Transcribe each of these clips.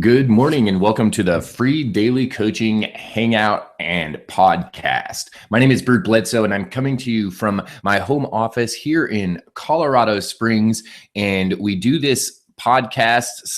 Good morning and welcome to the free daily coaching hangout and podcast. My name is Bert Bledsoe and I'm coming to you from my home office here in Colorado Springs. And we do this podcast /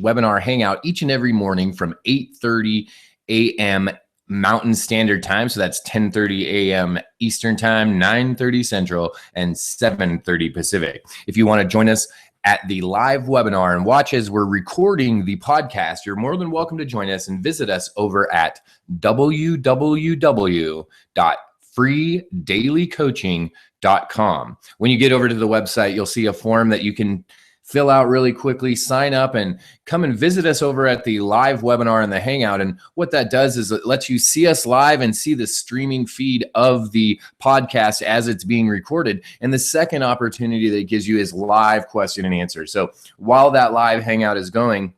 webinar hangout each and every morning from 8:30 a.m. Mountain Standard Time. So that's 10:30 a.m. Eastern Time, 9:30 Central, and 7:30 Pacific. If you want to join us at the live webinar and watch as we're recording the podcast, you're more than welcome to join us and visit us over at www.freedailycoaching.com. When you get over to the website, you'll see a form that you can fill out really quickly, sign up, and come and visit us over at the live webinar and the hangout. And what that does is it lets you see us live and see the streaming feed of the podcast as it's being recorded. And the second opportunity that it gives you is live question and answer. So while that live hangout is going,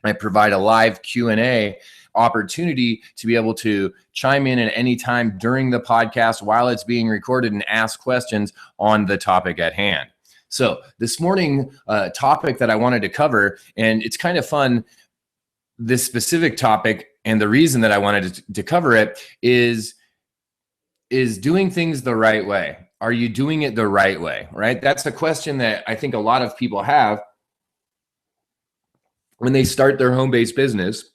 I provide a live Q&A opportunity to be able to chime in at any time during the podcast while it's being recorded and ask questions on the topic at hand. So this morning topic that I wanted to cover, and it's kind of fun, this specific topic, and the reason that I wanted to cover it is doing things the right way. Are you doing it the right way, right? That's a question that I think a lot of people have when they start their home-based business,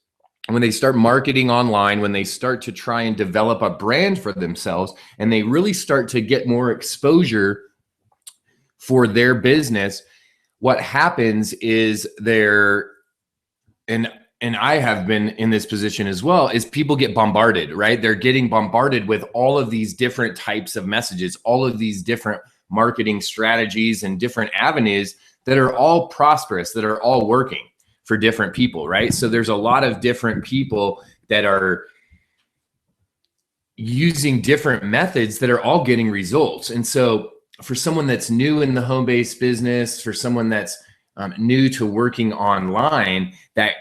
when they start marketing online, when they start to try and develop a brand for themselves, and they really start to get more exposure for their business. What happens is and I have been in this position as well, is people get bombarded, right? They're getting bombarded with all of these different types of messages, all of these different marketing strategies and different avenues that are all prosperous, that are all working for different people, right? So there's a lot of different people that are using different methods that are all getting results. And so for someone that's new in the home-based business, for someone that's new to working online, that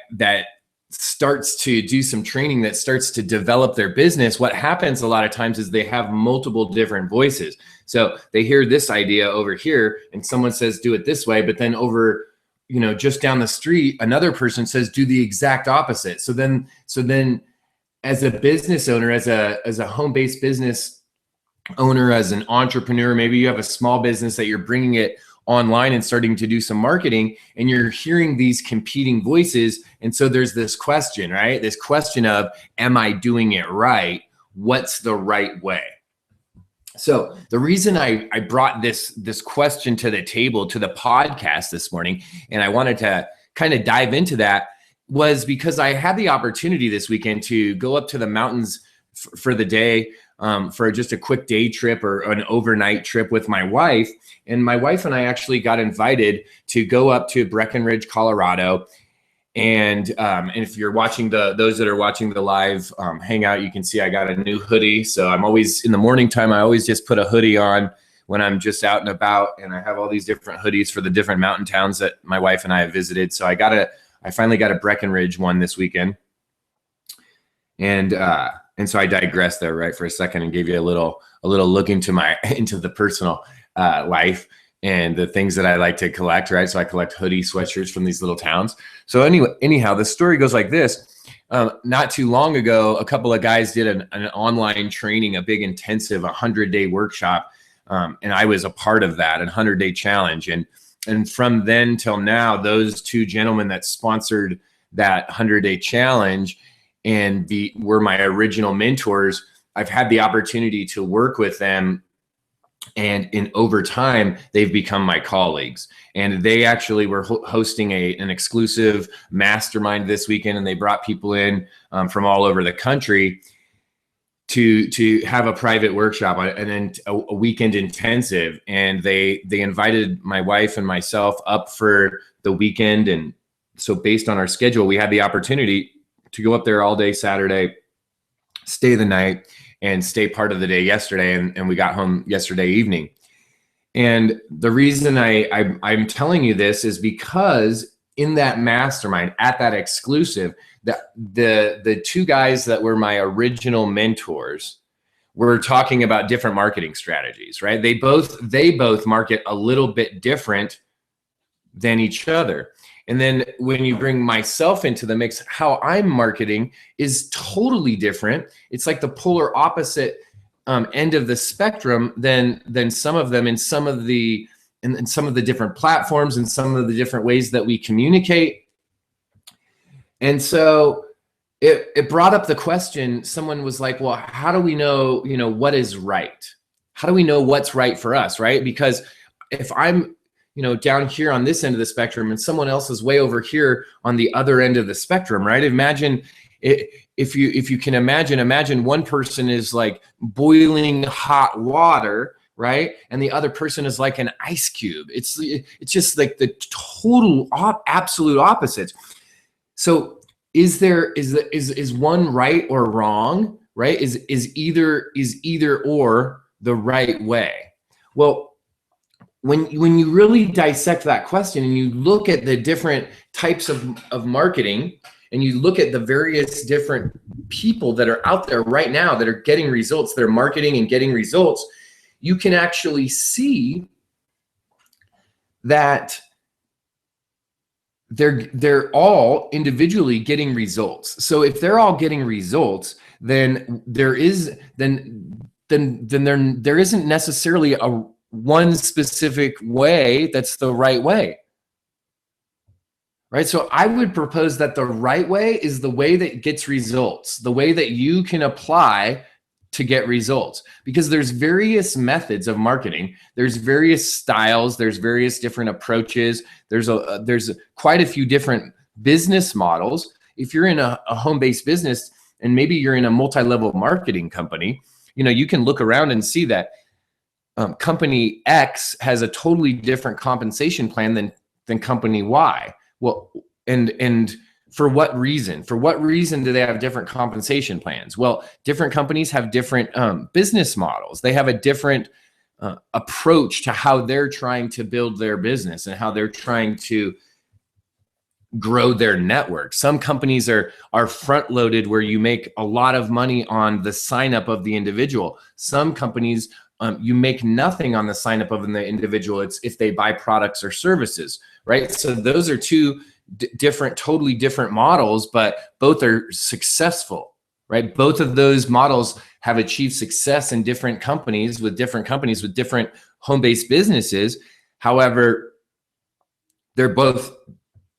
starts to do some training, that starts to develop their business, what happens a lot of times is they have multiple different voices. So they hear this idea over here and someone says, do it this way, but then over, just down the street, another person says, do the exact opposite. So then as a business owner, as a home-based business owner, as an entrepreneur, maybe you have a small business that you're bringing it online and starting to do some marketing, and you're hearing these competing voices. And so there's this question, right? This question of, am I doing it right? What's the right way? So the reason I brought this question to the table, to the podcast this morning, and I wanted to kind of dive into that, was because I had the opportunity this weekend to go up to the mountains for the day, for just a quick day trip or an overnight trip with my wife. And my wife and I actually got invited to go up to Breckenridge, Colorado. And if you're watching those that are watching the live hangout, you can see I got a new hoodie. So I'm always, in the morning time, I always just put a hoodie on when I'm just out and about. And I have all these different hoodies for the different mountain towns that my wife and I have visited. So I finally got a Breckenridge one this weekend. And so I digressed there, right, for a second and gave you a little look into the personal life and the things that I like to collect, right? So I collect hoodie sweatshirts from these little towns. So anyhow, the story goes like this. Not too long ago, a couple of guys did an online training, a big intensive 100-day workshop, and I was a part of that, a 100-day challenge. And from then till now, those two gentlemen that sponsored that 100-day challenge and were my original mentors, I've had the opportunity to work with them, and over time they've become my colleagues. And they actually were hosting an exclusive mastermind this weekend, and they brought people in from all over the country to have a private workshop and then a weekend intensive. And they invited my wife and myself up for the weekend. And so based on our schedule, we had the opportunity to go up there all day Saturday, stay the night, and stay part of the day yesterday. And we got home yesterday evening. And the reason I'm telling you this is because in that mastermind, at that exclusive, the two guys that were my original mentors were talking about different marketing strategies, right? They both market a little bit different than each other. And then when you bring myself into the mix, how I'm marketing is totally different. It's like the polar opposite end of the spectrum than some of them in some of the different platforms and some of the different ways that we communicate. And so it brought up the question. Someone was like, well, how do we know, what is right? How do we know what's right for us, right? Because if I'm, down here on this end of the spectrum and someone else is way over here on the other end of the spectrum, right? Imagine if you can imagine one person is like boiling hot water, right? And the other person is like an ice cube. It's just like the total absolute opposites. So is one right or wrong, right? Is either or the right way? Well, when you really dissect that question and you look at the different types of marketing and you look at the various different people that are out there right now that are getting results, they're marketing and getting results, you can actually see that they're all individually getting results. So if they're all getting results, then there isn't necessarily a one specific way that's the right way, right? So I would propose that the right way is the way that gets results, the way that you can apply to get results, because there's various methods of marketing. There's various styles. There's various different approaches. There's quite a few different business models. If you're in a home-based business and maybe you're in a multi-level marketing company, you can look around and see that company X has a totally different compensation plan than company Y. Well, and for what reason? For what reason do they have different compensation plans? Well, different companies have different business models. They have a different approach to how they're trying to build their business and how they're trying to grow their network. Some companies are front loaded where you make a lot of money on the sign up of the individual. Some companies you make nothing on the sign up of the individual. It's if they buy products or services, right? So those are two totally different models, but both are successful, right? Both of those models have achieved success in different companies with different home-based businesses. However, they're both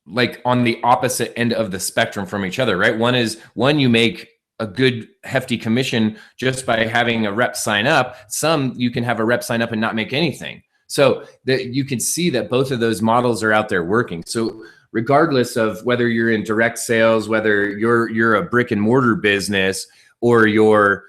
like on the opposite end of the spectrum from each other, right? One you make a good hefty commission just by having a rep sign up. Some you can have a rep sign up and not make anything. So that you can see that both of those models are out there working. So regardless of whether you're in direct sales, whether you're a brick and mortar business or you're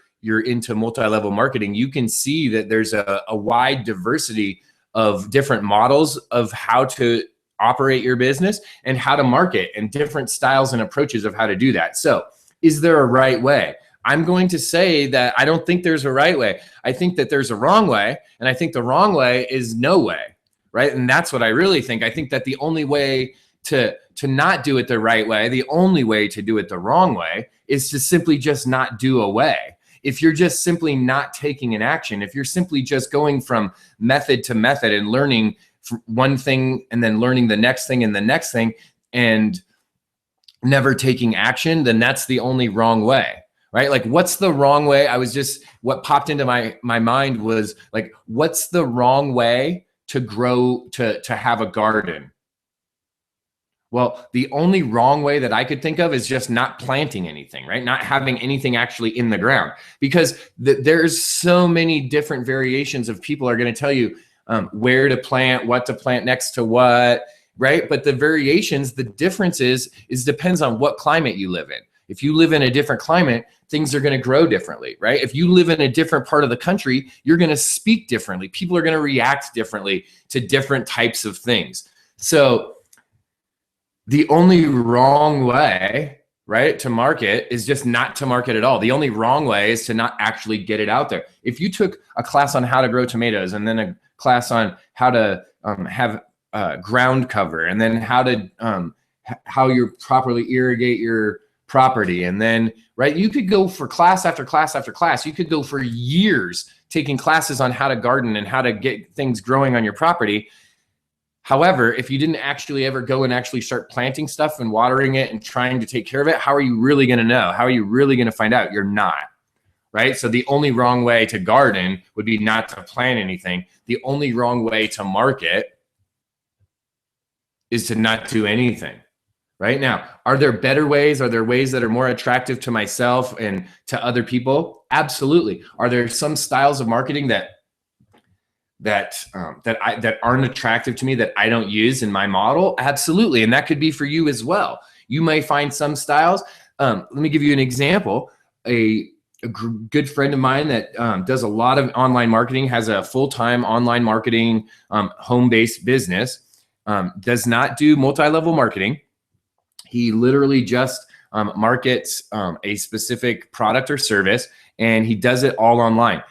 into multi-level marketing, you can see that there's a wide diversity of different models of how to operate your business and how to market and different styles and approaches of how to do that. So is there a right way? I'm going to say that I don't think there's a right way. I think that there's a wrong way, and I think the wrong way is no way, right? And that's what I really think. I think that the only way to not do it the right way, the only way to do it the wrong way is to simply just not do a way. If you're just simply not taking an action, if you're simply just going from method to method and learning one thing and then learning the next thing and the next thing and never taking action, then that's the only wrong way, right? Like, what's the wrong way? What popped into my mind was like, what's the wrong way to grow, to have a garden? Well, the only wrong way that I could think of is just not planting anything, right? Not having anything actually in the ground, because there's so many different variations of people are going to tell you where to plant, what to plant next to what, right? But the variations, the difference is depends on what climate you live in. If you live in a different climate, things are going to grow differently, right? If you live in a different part of the country, you're going to speak differently. People are going to react differently to different types of things. So the only wrong way, right, to market is just not to market at all. The only wrong way is to not actually get it out there. If you took a class on how to grow tomatoes and then a class on how to have ground cover and then how you properly irrigate your property, and then, right, you could go for class after class after class. You could go for years taking classes on how to garden and how to get things growing on your property. However, if you didn't actually ever go and actually start planting stuff and watering it and trying to take care of it, how are you really going to know? How are you really going to find out? You're not, right? So the only wrong way to garden would be not to plant anything. The only wrong way to market is to not do anything. Right now, are there better ways? Are there ways that are more attractive to myself and to other people? Absolutely. Are there some styles of marketing that aren't attractive to me that I don't use in my model? Absolutely. And that could be for you as well. You may find some styles. Let me give you an example. A good friend of mine that does a lot of online marketing, has a full-time online marketing home-based business, does not do multi-level marketing. He literally just markets a specific product or service, and he does it all online.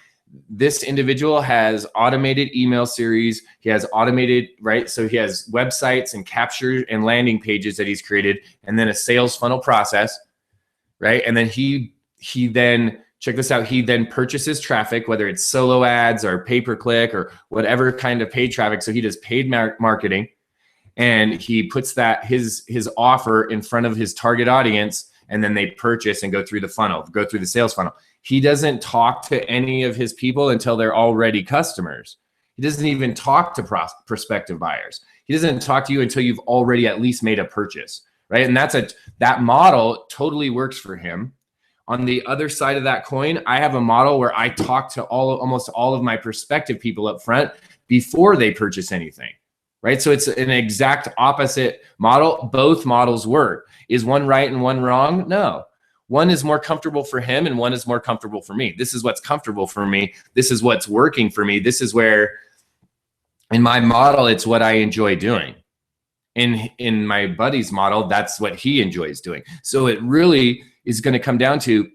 This individual has automated email series. He has automated, right? So he has websites and capture and landing pages that he's created, and then a sales funnel process, right? And then he then, check this out, he then purchases traffic, whether it's solo ads or pay-per-click or whatever kind of paid traffic. So he does paid marketing. And he puts that his offer in front of his target audience, and then they purchase and go through the funnel, go through the sales funnel. He doesn't talk to any of his people until they're already customers. He doesn't even talk to prospective buyers. He doesn't talk to you until you've already at least made a purchase, right? And that model totally works for him. On the other side of that coin, I have a model where I talk to almost all of my prospective people up front before they purchase anything. Right? So it's an exact opposite model. Both models work. Is one right and one wrong? No. One is more comfortable for him and one is more comfortable for me. This is what's comfortable for me. This is what's working for me. This is where, in my model, it's what I enjoy doing. In my buddy's model, that's what he enjoys doing. So it really is going to come down to,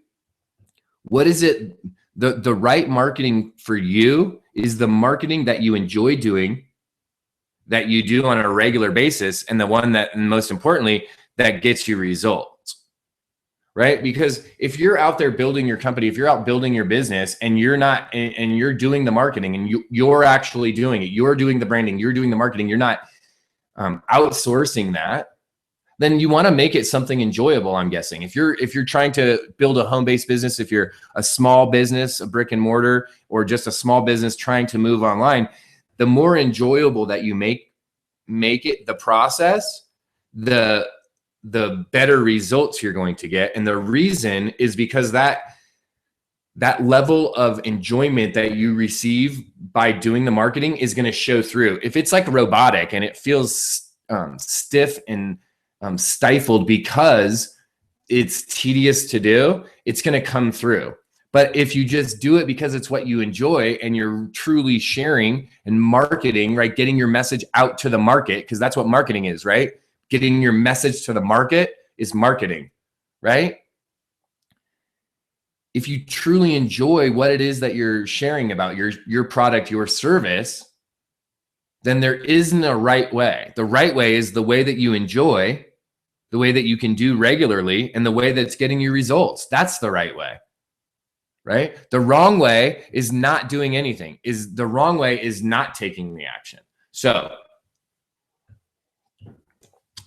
what is it? The right marketing for you is the marketing that you enjoy doing, that you do on a regular basis, and the one that, and most importantly, that gets you results, right? Because if you're out there building your company, if you're out building your business and you're not, and you're doing the marketing and you're actually doing it, you're doing the branding, you're doing the marketing, you're not outsourcing that, then you want to make it something enjoyable, I'm guessing. If you're trying to build a home-based business, if you're a small business, a brick and mortar, or just a small business trying to move online, the more enjoyable that you make it, the process, the better results you're going to get. And the reason is because that level of enjoyment that you receive by doing the marketing is going to show through. If it's like robotic and it feels stiff and stifled because it's tedious to do, it's going to come through. But if you just do it because it's what you enjoy and you're truly sharing and marketing, right? Getting your message out to the market, because that's what marketing is, right? Getting your message to the market is marketing, right? If you truly enjoy what it is that you're sharing about, your product, your service, then there isn't a right way. The right way is the way that you enjoy, the way that you can do regularly, and the way that's getting you results. That's the right way. Right? The wrong way is not doing anything. The wrong way is not taking the action. So,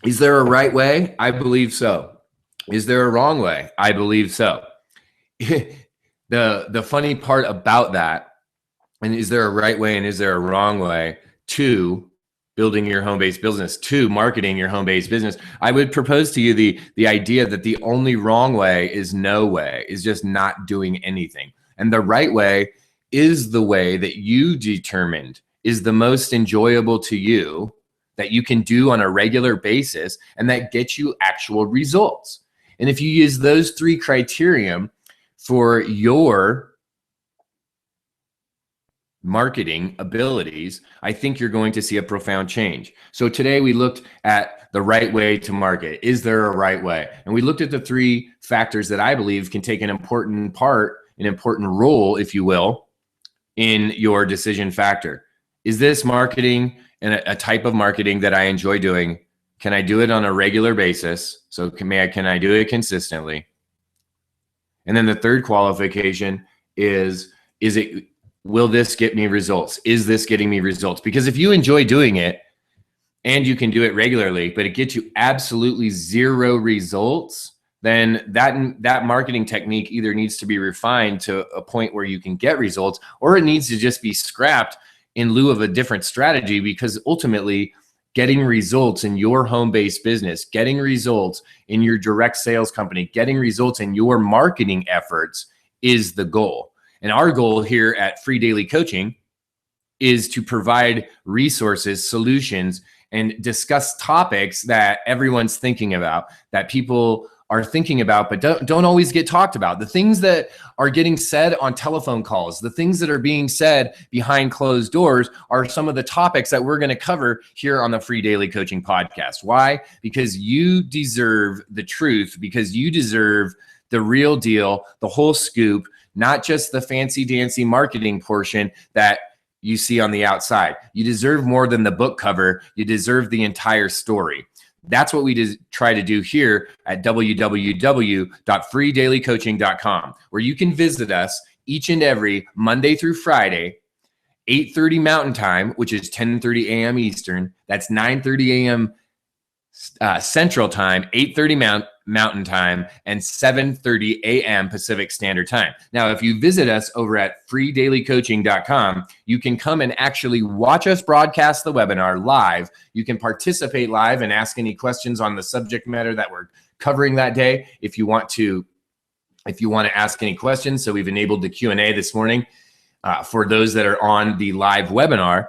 is there a right way? I believe so. Is there a wrong way? I believe so. The funny part about that, and is there a right way and is there a wrong way to building your home-based business, to marketing your home-based business, I would propose to you the idea that the only wrong way is no way, is just not doing anything. And the right way is the way that you determined is the most enjoyable to you, that you can do on a regular basis, and that gets you actual results. And if you use those three criteria for your marketing abilities, I think you're going to see a profound change. So today we looked at the right way to market. Is there a right way? And we looked at the three factors that I believe can take an important role, if you will, in your decision factor. Is this marketing and a type of marketing that I enjoy doing? Can I do it on a regular basis? So can I do it consistently? And then the third qualification is it, will this get me results? Is this getting me results? Because if you enjoy doing it, and you can do it regularly, but it gets you absolutely zero results, then that marketing technique either needs to be refined to a point where you can get results, or it needs to just be scrapped in lieu of a different strategy, because ultimately getting results in your home-based business, getting results in your direct sales company, getting results in your marketing efforts is the goal. And our goal here at Free Daily Coaching is to provide resources, solutions, and discuss topics that everyone's thinking about, that people are thinking about, but don't always get talked about. The things that are getting said on telephone calls, the things that are being said behind closed doors are some of the topics that we're going to cover here on the Free Daily Coaching Podcast. Why? Because you deserve the truth, because you deserve the real deal, the whole scoop, not just the fancy dancy marketing portion that you see on the outside. You deserve more than the book cover. You deserve the entire story. That's what we try to do here at www.freedailycoaching.com, where you can visit us each and every Monday through Friday, 8:30 Mountain Time, which is 10:30 a.m. Eastern. That's 9:30 a.m. Central Time, 8:30 Mountain Time, and 7:30 a.m. Pacific Standard Time. Now, if you visit us over at freedailycoaching.com, you can come and actually watch us broadcast the webinar live. You can participate live and ask any questions on the subject matter that we're covering that day. If you want to ask any questions, so we've enabled the Q&A this morning for those that are on the live webinar.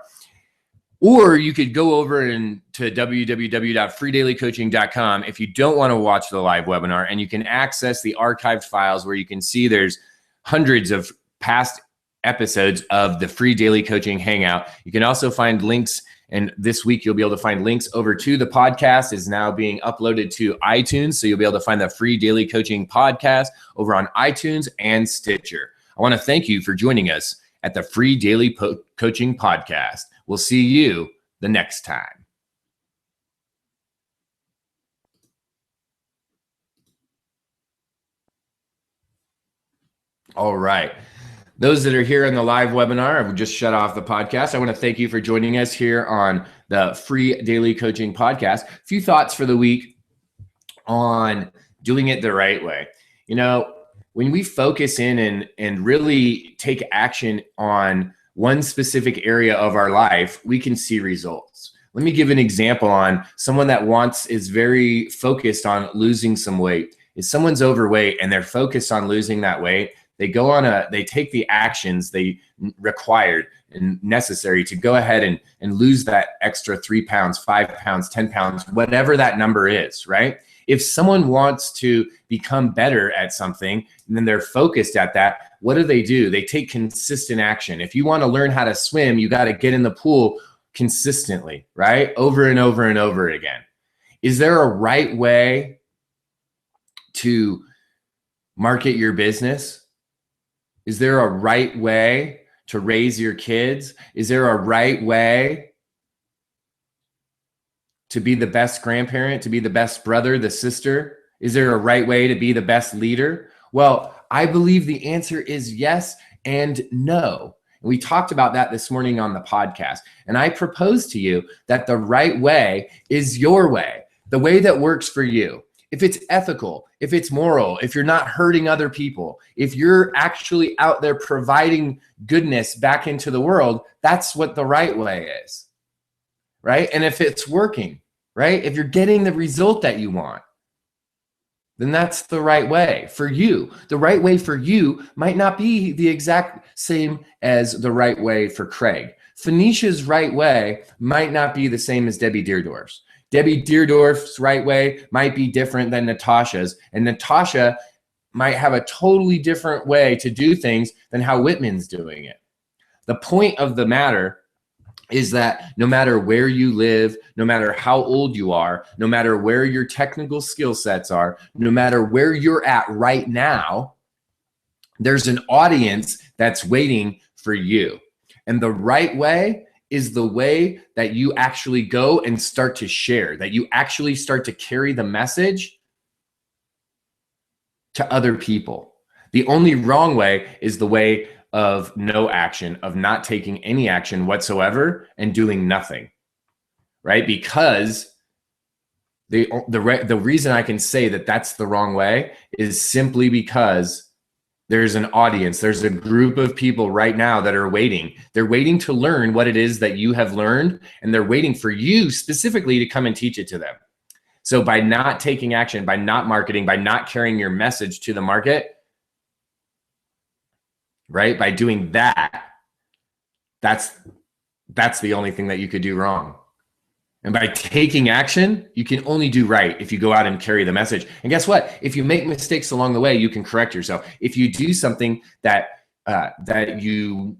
Or you could go over to www.freedailycoaching.com if you don't want to watch the live webinar, and you can access the archived files where you can see there's hundreds of past episodes of the Free Daily Coaching Hangout. You can also find links, and this week you'll be able to find links over to the podcast is now being uploaded to iTunes. So you'll be able to find the Free Daily Coaching Podcast over on iTunes and Stitcher. I want to thank you for joining us at the Free Daily Coaching Podcast. We'll see you the next time. All right. Those that are here in the live webinar, I've just shut off the podcast. I want to thank you for joining us here on the Free Daily Coaching Podcast. A few thoughts for the week on doing it the right way. You know, when we focus in and really take action on one specific area of our life, we can see results. Let me give an example on someone that is very focused on losing some weight. If someone's overweight and they're focused on losing that weight, they take the actions they required and necessary to go ahead and lose that extra 3 pounds, 5 pounds, 10 pounds, whatever that number is, right? If someone wants to become better at something and then they're focused at that, what do? They take consistent action. If you want to learn how to swim, you got to get in the pool consistently, right? Over and over and over again. Is there a right way to market your business? Is there a right way to raise your kids? Is there a right way to be the best grandparent, to be the best brother, the sister? Is there a right way to be the best leader? Well, I believe the answer is yes and no. We talked about that this morning on the podcast. And I propose to you that the right way is your way, the way that works for you. If it's ethical, if it's moral, if you're not hurting other people, if you're actually out there providing goodness back into the world, that's what the right way is, right? And if it's working, right? If you're getting the result that you want, then that's the right way for you. The right way for you might not be the exact same as the right way for Craig. Phoenicia's right way might not be the same as Debbie Deerdorf's. Debbie Deerdorf's right way might be different than Natasha's, and Natasha might have a totally different way to do things than how Whitman's doing it. The point of the matter is that no matter where you live, no matter how old you are, no matter where your technical skill sets are, no matter where you're at right now, there's an audience that's waiting for you. And the right way is the way that you actually go and start to share, that you actually start to carry the message to other people. The only wrong way is the way of no action, of not taking any action whatsoever and doing nothing, right? Because the reason I can say that that's the wrong way is simply because there's an audience, there's a group of people right now that are waiting. They're waiting to learn what it is that you have learned, and they're waiting for you specifically to come and teach it to them. So by not taking action, by not marketing, by not carrying your message to the market, right? By doing that, that's the only thing that you could do wrong. And by taking action, you can only do right if you go out and carry the message. And guess what? If you make mistakes along the way, you can correct yourself. If you do something that you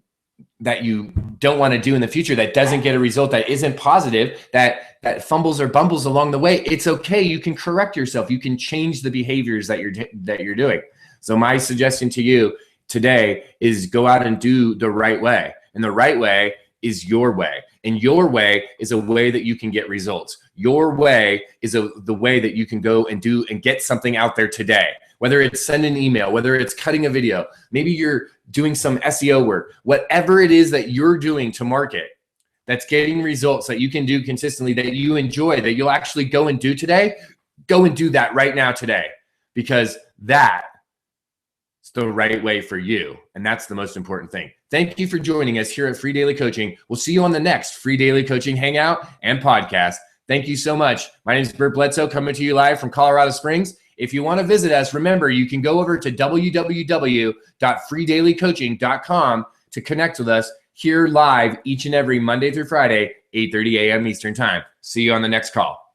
don't want to do in the future, that doesn't get a result, that isn't positive, that fumbles or bumbles along the way, it's okay. You can correct yourself. You can change the behaviors that you're doing. So my suggestion to you today is go out and do the right way. And the right way is your way. And your way is a way that you can get results. Your way is the way that you can go and do and get something out there today. Whether it's send an email, whether it's cutting a video, maybe you're doing some SEO work, whatever it is that you're doing to market that's getting results that you can do consistently, that you enjoy, that you'll actually go and do today, go and do that right now today, because that's the right way for you. And that's the most important thing. Thank you for joining us here at Free Daily Coaching. We'll see you on the next Free Daily Coaching Hangout and podcast. Thank you so much. My name is Bert Bledsoe, coming to you live from Colorado Springs. If you want to visit us, remember, you can go over to www.freedailycoaching.com to connect with us here live each and every Monday through Friday, 8:30 a.m. Eastern Time. See you on the next call.